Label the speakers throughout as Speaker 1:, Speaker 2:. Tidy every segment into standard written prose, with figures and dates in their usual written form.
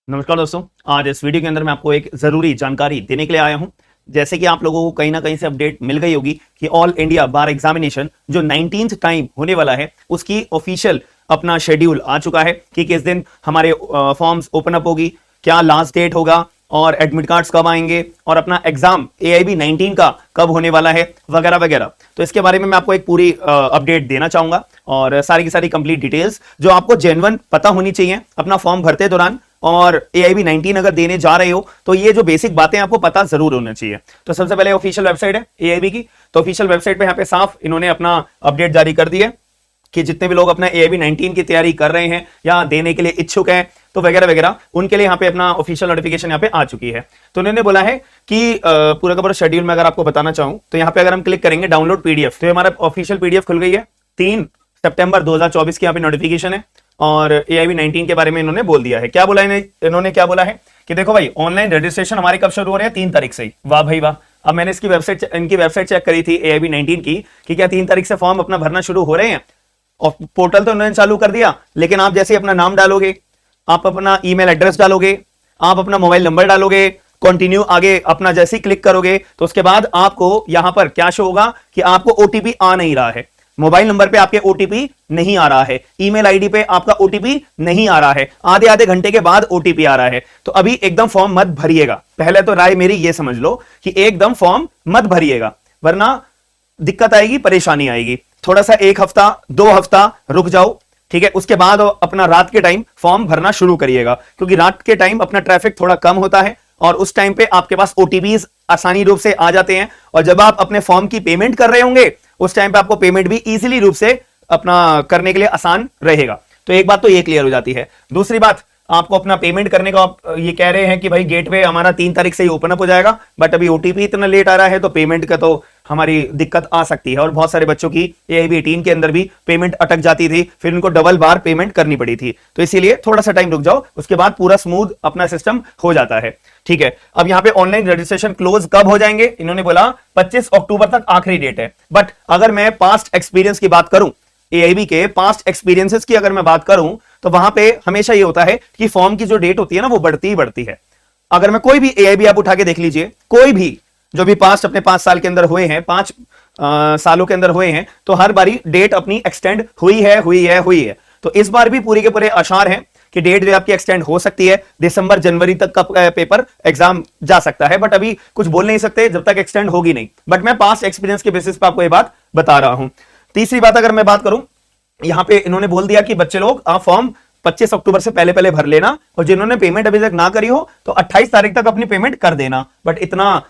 Speaker 1: नमस्कार दोस्तों, आज इस वीडियो के अंदर मैं आपको एक जरूरी जानकारी देने के लिए आया हूं। जैसे कि आप लोगों को कहीं ना कहीं से अपडेट मिल गई होगी कि ऑल इंडिया बार एग्जामिनेशन जो 19th टाइम होने वाला है उसकी ऑफिशियल अपना शेड्यूल आ चुका है कि किस दिन हमारे फॉर्म्स ओपन अप होगी, क्या लास्ट डेट होगा और एडमिट कार्ड्स कब आएंगे और अपना एग्जाम AIB 19 का कब होने वाला है वगैरह वगैरह। तो इसके बारे में मैं आपको एक पूरी अपडेट देना चाहूंगा और सारी की सारी कंप्लीट डिटेल्स जो आपको जेन्युइन पता होनी चाहिए अपना फॉर्म भरते दौरान। और AIB 19 अगर देने जा रहे हो तो ये जो बेसिक बातें आपको पता जरूर होना चाहिए। तो सबसे पहले ऑफिशियल वेबसाइट है AIB की, तो ऑफिशियल वेबसाइट पे यहाँ पे साफ इन्होंने अपना अपडेट जारी कर दिया कि जितने भी लोग अपना AIB 19 की तैयारी कर रहे हैं या देने के लिए इच्छुक हैं तो वगैरह वगैरह उनके लिए यहाँ पे अपना ऑफिशियल नोटिफिकेशन यहाँ पे आ चुकी है। तो उन्होंने बोला है कि पूरा का पूरा शेड्यूल में अगर आपको बताना चाहूँ तो यहाँ पे अगर हम क्लिक करेंगे डाउनलोड PDF, तो हमारा ऑफिशियल PDF खुल गई है। 3 सितंबर 2024 की यहाँ पे नोटिफिकेशन है और AIB 19 के बारे में इन्होंने बोल दिया है। क्या बोला है इन्होंने, क्या बोला है कि देखो भाई ऑनलाइन रजिस्ट्रेशन हमारे कब शुरू हो रहे हैं, 3 तारीख से ही। वाह भाई वाह। अब मैंने इनकी वेबसाइट चेक करी थी AIB 19 की कि क्या 3 तारीख से फॉर्म अपना भरना शुरू हो रहे हैं। और पोर्टल तो उन्होंने चालू कर दिया, लेकिन आप जैसे अपना नाम डालोगे, आप अपना ईमेल एड्रेस डालोगे, आप अपना मोबाइल नंबर डालोगे, कंटिन्यू आगे अपना जैसे ही क्लिक करोगे तो उसके बाद आपको यहां पर क्या शो होगा कि आपको OTP आ नहीं रहा है, मोबाइल नंबर पे आपके OTP नहीं आ रहा है, ईमेल आईडी पे आपका OTP नहीं आ रहा है, आधे घंटे के बाद OTP आ रहा है। तो अभी एकदम फॉर्म मत भरिएगा। पहले तो राय मेरी ये समझ लो कि एकदम फॉर्म मत भरिएगा, वरना दिक्कत आएगी, परेशानी आएगी। थोड़ा सा 1 हफ्ता 2 हफ्ता रुक जाओ, ठीक है। उसके बाद अपना रात के टाइम फॉर्म भरना शुरू करिएगा, क्योंकि रात के टाइम अपना ट्रैफिक थोड़ा कम होता है और उस टाइम पे आपके पास OTPs आसानी रूप से आ जाते हैं। और जब आप अपने फॉर्म की पेमेंट कर रहे होंगे उस टाइम पे आपको पेमेंट भी इजीली रूप से अपना करने के लिए आसान रहेगा। तो एक बात तो ये क्लियर हो जाती है। दूसरी बात, आपको अपना पेमेंट करने का ये कह रहे हैं कि भाई गेटवे हमारा 3 तारीख से ही ओपन अप हो जाएगा, बट अभी OTP इतना लेट आ रहा है तो पेमेंट का तो हमारी दिक्कत आ सकती है। और बहुत सारे बच्चों की AIB 18 के अंदर भी पेमेंट अटक जाती थी, फिर उनको डबल बार पेमेंट करनी पड़ी थी। तो इसीलिए थोड़ा सा टाइम रुक जाओ, उसके बाद पूरा स्मूथ अपना सिस्टम हो जाता है, ठीक है। अब यहाँ पे ऑनलाइन रजिस्ट्रेशन क्लोज कब हो जाएंगे, इन्होंने बोला 25 अक्टूबर तक आखिरी डेट है। बट अगर मैं पास्ट एक्सपीरियंस की बात करूं, AIB के पास्ट एक्सपीरियंसेस की अगर मैं बात करूं तो वहां पे हमेशा ये होता है कि फॉर्म की जो डेट होती है ना वो बढ़ती ही बढ़ती है। अगर मैं कोई भी AIB आप उठा के देख लीजिए, कोई भी जो भी पास्ट अपने 5 साल के अंदर हुए हैं, 5 सालों के अंदर हुए हैं, तो हर बारी डेट अपनी एक्सटेंड हुई है। तो इस बार भी पूरी के पूरे आसार हैं कि डेट जो आपकी एक्सटेंड हो सकती है, दिसंबर जनवरी तक का पेपर एग्जाम जा सकता है। बट अभी कुछ बोल नहीं सकते जब तक एक्सटेंड होगी नहीं। बट मैं पास्ट एक्सपीरियंस के बेसिस पर आपको ये बात बता रहा हूं। तीसरी बात अगर मैं बात करूं, यहां पे इन्होंने बोल दिया कि बच्चे लोग आप फॉर्म 25 अक्टूबर से पहले भर लेना और जिन्होंने पेमेंट अभी तक ना करी हो तो 28 तारीख तक अपनी पेमेंट कर देना। बट इतना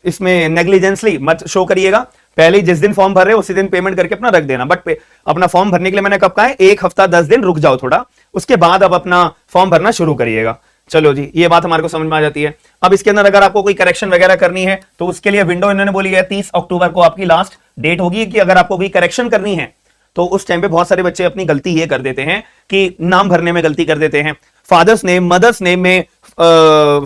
Speaker 1: इसमें नेग्लिजेंसली मत शो करिएगा। पहले जिस दिन फॉर्म भर रहे हो उसी दिन पेमेंट करके अपना रख देना। बट अपना फॉर्म भरने के लिए मैंने कब कहा है, 1 हफ्ता 10 दिन रुक जाओ थोड़ा, उसके बाद अब अपना फॉर्म भरना शुरू करिएगा। चलो जी, ये बात हमारे को समझ में आ जाती है। अब इसके अंदर अगर आपको कोई करेक्शन वगैरह करनी है तो उसके लिए विंडो इन्होंने बोली है 30 अक्टूबर को आपकी लास्ट डेट होगी कि अगर आपको कोई करेक्शन करनी है तो उस टाइम पे बहुत सारे बच्चे अपनी गलती ये कर देते हैं कि नाम भरने में गलती कर देते हैं, फादर्स नेम मदर्स नेम में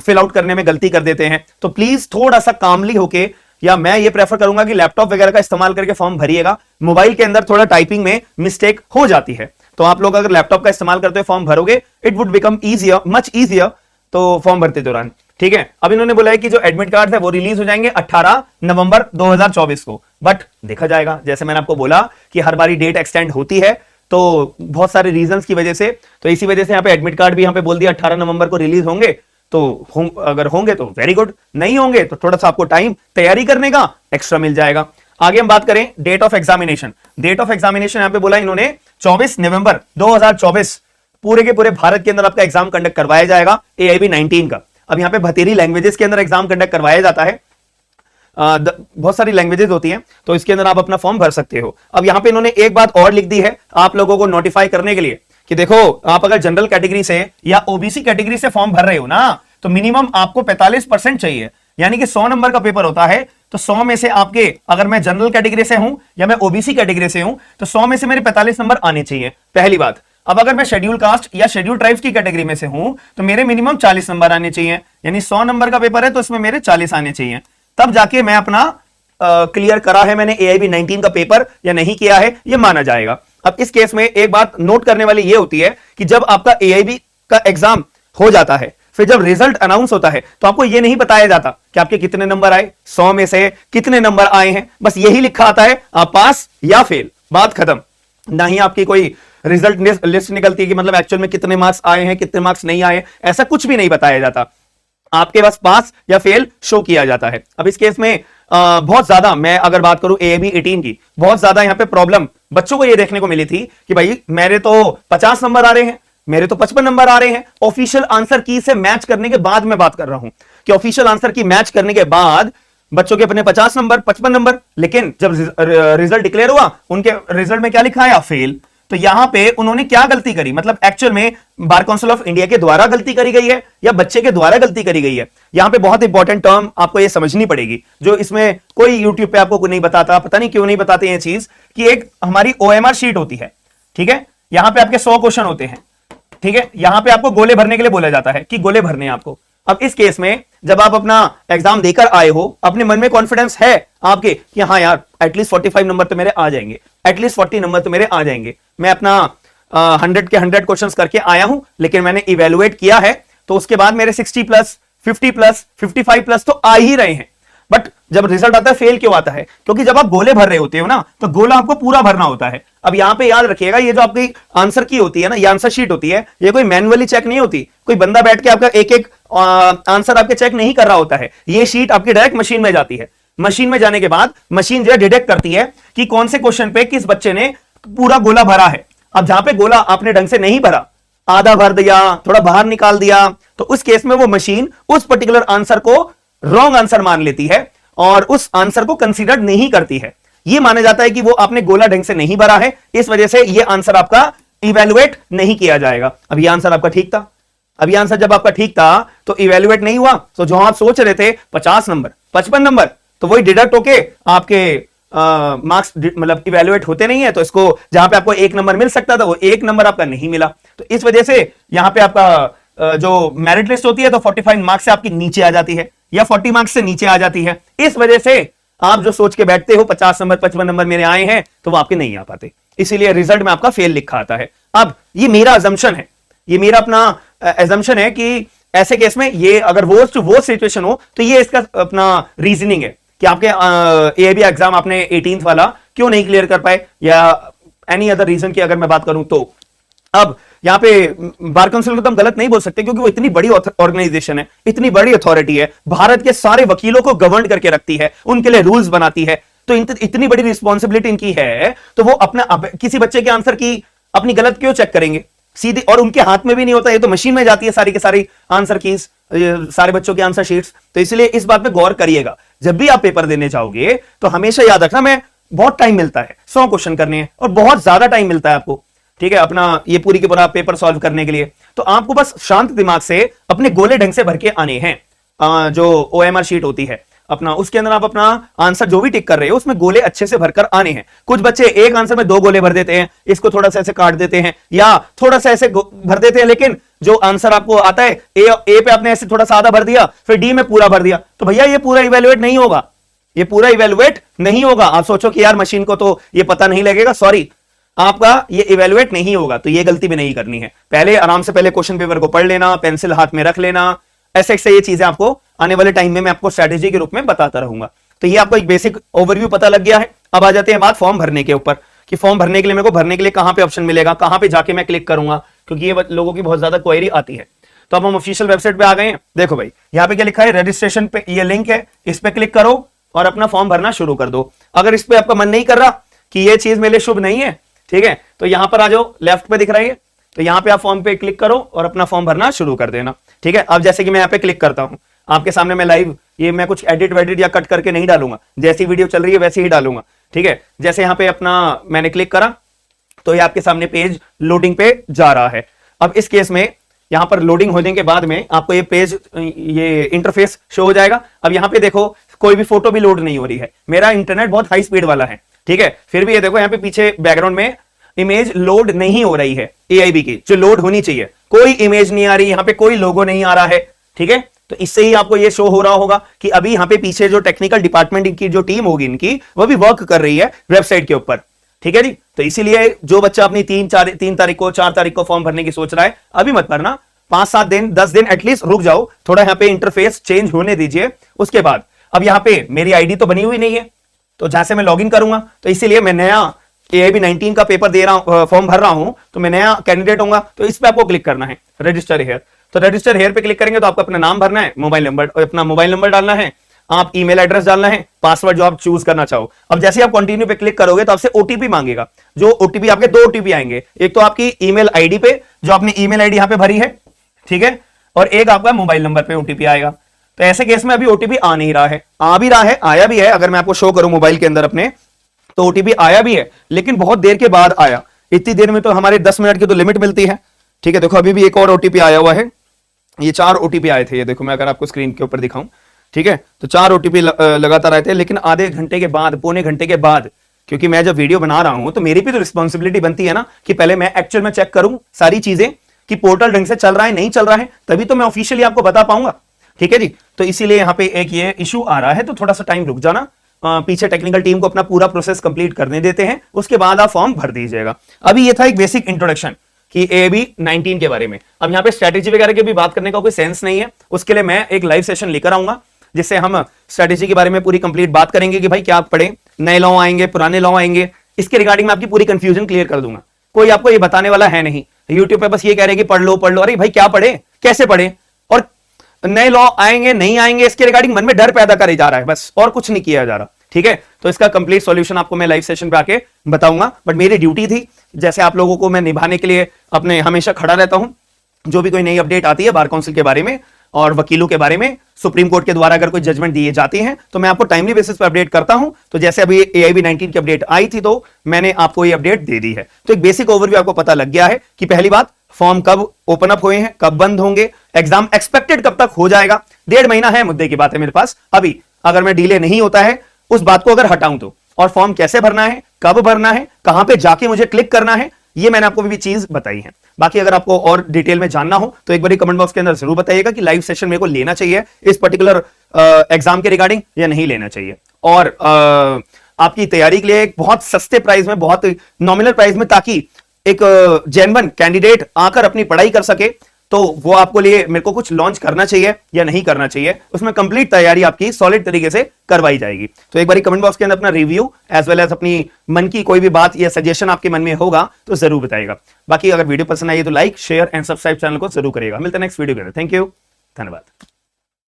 Speaker 1: फिल आउट करने में गलती कर देते हैं। तो प्लीज थोड़ा सा कामली होके, या मैं ये प्रेफर करूंगा कि लैपटॉप वगैरह का इस्तेमाल करके फॉर्म भरिएगा। मोबाइल के अंदर थोड़ा टाइपिंग में मिस्टेक हो जाती है, तो आप लोग अगर लैपटॉप का इस्तेमाल करते हुए फॉर्म भरोगे it would become easier, much easier, तो फॉर्म भरते दौरान, ठीक है। अब इन्होंने बोला है कि जो एडमिट कार्ड है वो रिलीज हो जाएंगे 18 नवंबर 2024 को। बट देखा जाएगा, जैसे मैंने आपको बोला कि हर बारी डेट एक्सटेंड होती है तो बहुत सारे रीजंस की वजह से, तो इसी वजह से यहाँ पे एडमिट कार्ड भी यहाँ पे बोल दिया 18 नवंबर को रिलीज होंगे। तो अगर होंगे तो वेरी गुड, नहीं होंगे तो थोड़ा सा आपको टाइम तैयारी करने का एक्स्ट्रा मिल जाएगा। आगे हम बात करें date of examination. Date of examination यहाँ पे बोला इन्होंने 24 नवंबर 2024 पूरे के पूरे भारत के अंदर आपका एग्जाम कंडक्ट करवाया जाएगा AIB 19 का। अब यहाँ पे 32 लैंग्वेजेस के अंदर एग्जाम कंडक्ट करवाया जाता है। बहुत सारी लैंग्वेजेस होती हैं, तो इसके अंदर आप अपना फॉर्म भर सकते हो। अब यहाँ पे इन्होंने एक बात और लिख दी है आप लोगों को नोटिफाई करने के लिए कि देखो, आप अगर जनरल कैटेगरी से या OBC कैटेगरी से फॉर्म भर रहे हो ना, तो मिनिमम आपको 45% चाहिए, यानी कि 100 नंबर का पेपर होता है। तो 100 में से आपके, अगर मैं जनरल कैटेगरी से हूं या मैं OBC कैटेगरी से हूं, तो 100 में से मेरे 45 नंबर आने चाहिए, पहली बात। अब अगर मैं शेड्यूल कास्ट या शेड्यूल ट्राइब्स की कैटेगरी में से हूं तो मेरे मिनिमम 40 नंबर आने चाहिए, यानी 100 नंबर का पेपर है तो इसमें मेरे 40 आने चाहिए, तब जाके मैं अपना क्लियर करा है मैंने AIB 19 का पेपर या नहीं किया है ये माना जाएगा। अब इस केस में एक बात नोट करने वाली ये होती है कि जब आपका AIB का एग्जाम हो जाता है, फिर जब रिजल्ट अनाउंस होता है तो आपको यह नहीं बताया जाता कि आपके कितने नंबर आए, 100 में से कितने नंबर आए हैं, बस यही लिखा आता है आप पास या फेल, बात खत्म। ना ही आपकी कोई रिजल्ट लिस्ट निकलती है कि मतलब एक्चुअल में कितने मार्क्स आए हैं, कितने मार्क्स नहीं आए, ऐसा कुछ भी नहीं बताया जाता। आपके पास पास या फेल शो किया जाता है। अब इस केस में बहुत ज्यादा, मैं अगर बात करूं AAB 18 की, बहुत ज्यादा यहां पे प्रॉब्लम बच्चों को ये देखने को मिली थी कि भाई मेरे तो 50 नंबर आ रहे हैं, मेरे तो 55 नंबर आ रहे हैं। ऑफिशियल आंसर की से मैच करने के बाद मैं बात कर रहा हूं कि ऑफिशियल आंसर की मैच करने के बाद बच्चों के अपने 50 नंबर, 55 नंबर, लेकिन जब रिजल्ट डिक्लेयर हुआ उनके रिजल्ट में क्या लिखा है, फेल। तो यहां पे उन्होंने क्या गलती करी, मतलब एक्चुअल में बार काउंसिल ऑफ इंडिया के द्वारा गलती करी गई है या बच्चे के द्वारा गलती करी गई है। यहां पे बहुत इंपॉर्टेंट टर्म आपको ये समझनी पड़ेगी, जो इसमें कोई यूट्यूब पे आपको नहीं बताता, पता नहीं क्यों नहीं बताते ये चीज, कि एक हमारी OMR शीट होती है, ठीक है, यहां पे आपके 100 क्वेश्चन होते हैं, ठीक है, यहां पे आपको गोले भरने के लिए बोला जाता है कि गोले भरने हैं आपको। अब इस केस में जब आप अपना एग्जाम देकर आए हो, अपने मन में कॉन्फिडेंस है आपके कि हाँ यार एटलीस्ट 45 नंबर तो मेरे आ जाएंगे, एटलीस्ट 40 नंबर तो मेरे आ जाएंगे, मैं अपना 100 के 100 क्वेश्चंस करके आया हूं, लेकिन मैंने इवेलुएट किया है तो उसके बाद मेरे 60 प्लस, 50 प्लस, 55 प्लस तो आ ही रहे हैं। बट जब रिजल्ट आता है फेल क्यों आता है, क्योंकि जब आप गोले भर रहे होते हो ना तो गोला आपको पूरा भरना होता है। अब यहां पे याद रखिएगा, ये जो आपकी आंसर की होती है ना, ये आंसर शीट होती है, ये कोई मैन्युअली चेक नहीं होती, कोई बंदा बैठ के आपका एक एक आंसर आपके चेक नहीं कर रहा होता है। ये शीट आपकी डायरेक्ट मशीन में जाती है। मशीन में जाने के बाद मशीन जो है डिटेक्ट करती है कि कौन से क्वेश्चन पे किस बच्चे ने पूरा गोला भरा है। अब जहां पे गोला आपने ढंग से नहीं भरा, आधा भर दिया, थोड़ा बाहर निकाल दिया, तो उस केस में वो मशीन उस पर्टिकुलर आंसर को रॉन्ग आंसर मान लेती है और उस आंसर को कंसीडर नहीं करती है। यह माना जाता है कि वो आपने गोला ढंग से नहीं भरा है, इस वजह से यह आंसर आपका इवेलुएट नहीं किया जाएगा। अब यह आंसर आपका ठीक था, अब यह आंसर जब आपका ठीक था तो इवेलुएट नहीं हुआ, तो जो आप सोच रहे थे 50 नंबर, 55 नंबर, तो वही डिडक्ट होके आपके मार्क्स मतलब इवेलुएट होते नहीं है। तो इसको जहां पे आपको 1 नंबर मिल सकता था वो 1 नंबर आपका नहीं मिला। तो इस वजह से यहां पे आपका जो मेरिट लिस्ट होती है तो 45 मार्क्स से आपकी नीचे आ जाती है या 40 मार्क्स से नीचे आ जाती है। इस वजह से आप जो सोच के बैठते हो 50 नंबर, 55 नंबर मेरे आए हैं, तो वो आपके नहीं आ पाते, इसीलिए रिजल्ट में आपका फेल लिखा आता है। अब ये मेरा अजम्पशन है, ये मेरा अपना अजम्पशन है कि ऐसे केस में ये अगर वो सिचुएशन हो तो ये इसका अपना रीजनिंग है कि आपके AAB एग्जाम आपने 18th वाला क्यों नहीं क्लियर कर पाए, या एनी अदर रीजन की अगर मैं बात करूं तो। अब यहां पे बार काउंसिल को तो हम गलत नहीं बोल सकते, क्योंकि वो इतनी बड़ी ऑर्गेनाइजेशन है, इतनी बड़ी अथॉरिटी है, भारत के सारे वकीलों को गवर्न करके रखती है, उनके लिए रूल्स बनाती है, तो इतनी बड़ी रिस्पॉन्सिबिलिटी इनकी है, तो वो अपना किसी बच्चे के आंसर की अपनी गलत क्यों चेक करेंगे सीधे, और उनके हाथ में भी नहीं होता, ये तो मशीन में जाती है सारी के सारी आंसर कीज, सारे बच्चों के आंसर शीट्स। तो इसलिए इस बात पे गौर करिएगा, जब भी आप पेपर देने जाओगे तो हमेशा याद रखना, मैं बहुत टाइम मिलता है 100 क्वेश्चन करने हैं और बहुत ज्यादा टाइम मिलता है आपको, ठीक है, अपना ये पूरी के पूरा पेपर सॉल्व करने के लिए। तो आपको बस शांत दिमाग से अपने गोले ढंग से भर के आने हैं। जो OMR शीट होती है अपना, उसके अंदर आप अपना आंसर जो भी टिक कर रहे हो उसमें गोले अच्छे से भरकर आने हैं। कुछ बच्चे एक आंसर में 2 गोले भर देते हैं, इसको थोड़ा सा ऐसे काट देते हैं या थोड़ा सा ऐसे भर देते हैं, लेकिन जो आंसर आपको आता है ए पे आपने ऐसे थोड़ा सा आधा भर दिया, फिर D में पूरा भर दिया, तो भैया ये पूरा इवेलुएट नहीं होगा, ये पूरा इवेलुएट नहीं होगा। आप सोचो कि यार मशीन को तो ये पता नहीं लगेगा, सॉरी, आपका ये इवेलुएट नहीं होगा। तो ये गलती भी नहीं करनी है, पहले आराम से पहले क्वेश्चन पेपर को पढ़ लेना, पेंसिल हाथ में रख लेना, ऐसे ऐसे ये चीजें आपको आने वाले टाइम में मैं आपको स्ट्रेटेजी के रूप में बताता रहूंगा। तो ये आपको एक बेसिक ओवरव्यू पता लग गया है। अब आ जाते हैं बात फॉर्म भरने के ऊपर, कि फॉर्म भरने के लिए मेरे को भरने के लिए कहां पे ऑप्शन मिलेगा, कहां पे जाके मैं क्लिक करूंगा, क्योंकि ये लोगों की बहुत ज्यादा क्वेरी आती है। तो अब हम ऑफिशियल वेबसाइट पे आ गए हैं। देखो भाई यहाँ पे क्या लिखा है, रजिस्ट्रेशन पे ये लिंक है, इस पे क्लिक करो और अपना फॉर्म भरना शुरू कर दो। अगर इस पे आपका मन नहीं कर रहा कि ये चीज मेरे लिए शुभ नहीं है, ठीक है, तो यहां पर आ जाओ, लेफ्ट पे दिख रहा है, तो यहां पे आप फॉर्म पे क्लिक करो और अपना फॉर्म भरना शुरू कर देना, ठीक है। अब जैसे कि मैं यहाँ पे क्लिक करता हूं, आपके सामने मैं लाइव, ये मैं कुछ एडिट वेडिट या कट करके नहीं डालूंगा, जैसी वीडियो चल रही है वैसे ही डालूंगा, ठीक है। जैसे यहाँ पे अपना मैंने क्लिक करा तो ये आपके सामने पेज लोडिंग पे जा रहा है। अब इस केस में यहां पर लोडिंग होने के बाद में आपको ये पेज, ये इंटरफेस शो हो जाएगा। अब यहां पे देखो कोई भी फोटो भी लोड नहीं हो रही है, मेरा इंटरनेट बहुत हाई स्पीड वाला है, ठीक है, फिर भी ये देखो यहाँ पे पीछे बैकग्राउंड में इमेज लोड नहीं हो रही है AIB की, जो लोड होनी चाहिए, कोई इमेज नहीं आ रही, यहाँ पे कोई लोगो नहीं आ रहा है, ठीक है। तो इससे ही आपको ये शो हो रहा होगा कि अभी यहाँ पे पीछे जो टेक्निकल डिपार्टमेंट की जो टीम होगी इनकी, वो भी वर्क कर रही है वेबसाइट के ऊपर, ठीक है जी। तो इसीलिए जो बच्चा अपनी 3 तारीख को 4 तारीख को फॉर्म भरने की सोच रहा है, अभी मत भरना, 5-7 दिन 10 दिन एटलीस्ट रुक जाओ, थोड़ा यहाँ पे इंटरफेस चेंज होने दीजिए। उसके बाद अब यहाँ पे मेरी आईडी तो बनी हुई नहीं है, तो जहां से मैं लॉगिन करूंगा, तो इसीलिए मैं नया AIB 19 का पेपर दे रहा हूं, फॉर्म भर रहा हूं, तो मैं नया कैंडिडेट होऊंगा। तो इस पे आपको क्लिक करना है, रजिस्टर हेयर। तो रजिस्टर हेयर पे क्लिक करेंगे तो आपको अपना नाम भरना है, मोबाइल नंबर, अपना मोबाइल नंबर डालना है, आप ईमेल एड्रेस डालना है, पासवर्ड जो आप चूज करना चाहो। अब जैसे आप कंटिन्यू पे क्लिक करोगे तो आपसे ओटीपी मांगेगा। जो ओटीपी, आपके 2 ओटीपी आएंगे, एक तो आपकी ईमेल आईडी पे जो आपने ईमेल आईडी यहां पे भरी है, ठीक है, और एक आपका मोबाइल नंबर पे ओटीपी आएगा। तो ऐसे केस में अभी ओटीपी आ नहीं रहा है, आ भी रहा है, आया भी है। अगर मैं आपको शो करूं मोबाइल के अंदर अपने, तो ओटीपी आया भी है, लेकिन बहुत देर के बाद आया। इतनी देर में तो हमारे 10 मिनट की तो लिमिट मिलती है, ठीक है। देखो अभी भी एक और ओटीपी आया हुआ है, ये 4 ओटीपी आए थे। ये देखो, मैं अगर आपको स्क्रीन के ऊपर दिखाऊं, ठीक है, तो 4 ओटीपी लगातार आए थे, लेकिन आधे घंटे के बाद, पौने घंटे के बाद, क्योंकि मैं जब वीडियो बना रहा हूं तो मेरी भी तो रिस्पॉन्सिबिलिटी बनती है ना कि पहले मैं एक्चुअल में चेक करूं सारी चीजें कि पोर्टल ढंग से चल रहा है नहीं चल रहा है, तभी तो मैं ऑफिशियली आपको बता पाऊंगा, ठीक है जी। तो इसीलिए यहां पे एक ये इशू आ रहा है, तो थोड़ा सा टाइम रुक जाना, पीछे टेक्निकल टीम को अपना पूरा प्रोसेस कंप्लीट करने देते हैं, उसके बाद आप फॉर्म भर दीजिएगा। अभी ये था एक बेसिक इंट्रोडक्शन कि AIB 19 के बारे में। अब यहाँ पे स्ट्रेटेजी वगैरह की भी बात करने का कोई सेंस नहीं है, उसके लिए मैं एक लाइव सेशन लेकर आऊंगा, जिससे हम स्ट्रेटेजी के बारे में पूरी कंप्लीट बात करेंगे कि भाई क्या पढ़े, नए लॉ आएंगे, पुराने लॉ आएंगे, इसके रिगार्डिंग में आपकी पूरी कंफ्यूजन क्लियर कर दूंगा। कोई आपको ये बताने वाला है नहीं, यूट्यूब पे बस ये कह रहे कि पढ़ लो पढ़ लो, अरे भाई क्या पढ़े, कैसे पढ़े, और नए लॉ आएंगे नहीं आएंगे इसके रिगार्डिंग मन में डर पैदा करे जा रहा है, बस, और कुछ नहीं किया जा रहा, ठीक है। तो इसका कंप्लीट सॉल्यूशन आपको मैं लाइव सेशन पे आके बताऊंगा। बट मेरी ड्यूटी थी, जैसे आप लोगों को मैं निभाने के लिए अपने हमेशा खड़ा रहता हूं। जो भी कोई नई अपडेट आती है बार काउंसिल के बारे में और वकीलों के बारे में, सुप्रीम कोर्ट के द्वारा अगर कोई जजमेंट दिए जाती हैं, तो मैं आपको टाइमली बेसिस पर अपडेट करता हूं। तो जैसे अभी AIB 19 की अपडेट आई थी, तो मैंने आपको ये अपडेट दे दी है। तो एक बेसिक ओवरव्यू आपको पता लग गया है कि पहली बात, फॉर्म कब ओपन अप हुए हैं, कब बंद होंगे, एग्जाम एक्सपेक्टेड कब तक हो जाएगा, 1.5 महीना है, मुद्दे की बात है मेरे पास अभी। अगर मैं डिले नहीं होता है, उस बात को अगर हटाऊं तो, और फॉर्म कैसे भरना है, कब भरना है, कहां पे जाके मुझे क्लिक करना है, ये मैंने आपको भी चीज बताई है। बाकी अगर आपको और डिटेल में जानना हो तो एक बार कमेंट बॉक्स के अंदर जरूर बताइएगा कि लाइव सेशन मेरे को लेना चाहिए इस पर्टिकुलर एग्जाम के रिगार्डिंग या नहीं लेना चाहिए। और आपकी तैयारी के लिए एक बहुत सस्ते प्राइस में, बहुत नॉमिनल प्राइस में, ताकि एक जेन्युइन कैंडिडेट आकर अपनी पढ़ाई कर सके, तो वो आपको लिए मेरे को कुछ लॉन्च करना चाहिए या नहीं करना चाहिए, उसमें कंप्लीट तैयारी आपकी सॉलिड तरीके से करवाई जाएगी। तो एक बार कमेंट बॉक्स के अंदर अपना रिव्यू एज वेल एज अपनी मन की कोई भी बात या सजेशन आपके मन में होगा तो जरूर बताइएगा। बाकी अगर वीडियो पसंद आई तो like, share and subscribe channel को जरूर करिएगा। मिलते हैं नेक्स्ट वीडियो के अंदर। थैंक यू, धन्यवाद।